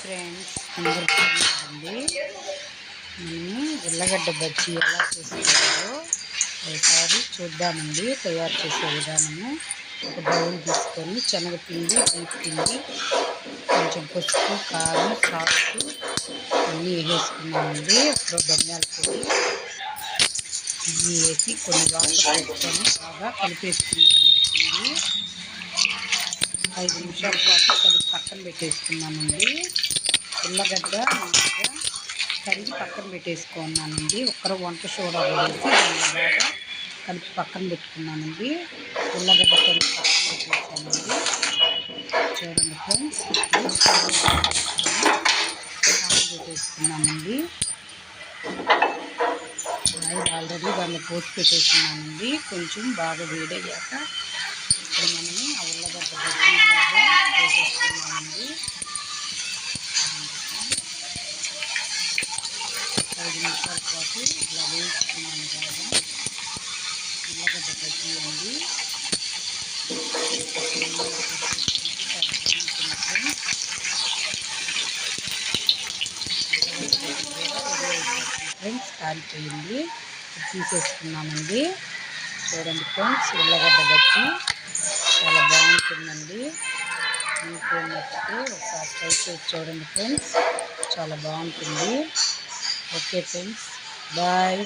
Friends, అందరూ బాగున్నారండి. మనము ఉల్లగడ్డ బజ్జీ ఎలా చేసుకోవాలో ఒకసారి చూద్దామండి. తయారు చేసే విధానము. ఒక బౌల్ తీసుకొని శనగపిండి, బియ్యపిండి, కొంచెం పసుపు, కారం, సాల్ట్ అన్నీ వేసుకున్నామండి. అప్పుడు ధనియాల పొడి అన్నీ వేసి కొన్ని వాటర్ వేసుకొని బాగా కలిపేసుకున్నామండి. 5 నిమిషాల పాటు కలిపి పక్కన పెట్టేసుకున్నామండి. ఉల్లగడ్డ మంచిగా కరిగి పక్కన పెట్టేసుకున్నానండి. ఒక్కరు వంట సోడా వేసి దాన్ని బాగా కలిపి పక్కన పెట్టుకున్నానండి. ఉల్లగడ్డ కలిపి పక్కన పెట్టేసానండి. చూడండి ఫ్రెండ్స్, ఆయిల్ పెట్టేసుకున్నామండి. ఆయిల్ ఆల్రెడీ దాన్ని పోసి పెట్టేసుకున్నానండి. కొంచెం బాగా వేడయ్యాక ఇప్పుడు మనము ఆ ఉల్లగడ్డ బజ్జీలాగా వేసేసుకున్నామండి. 5 నిమిషాల పాటు ఇలా వేయించుకున్నాను బాగా. ఉల్లగడ్డ బజ్జీ అండి. ఫ్రెండ్స్, కాలిపోయింది, తీసేసుకున్నామండి. చూడండి ఫ్రెండ్స్, ఉల్లగడ్డ బజ్జీ చాలా బాగుంటుందండి. మీకు నచ్చితే ఒకసారి ట్రై చేసి చూడండి ఫ్రెండ్స్, చాలా బాగుంటుంది. Okay friends, bye.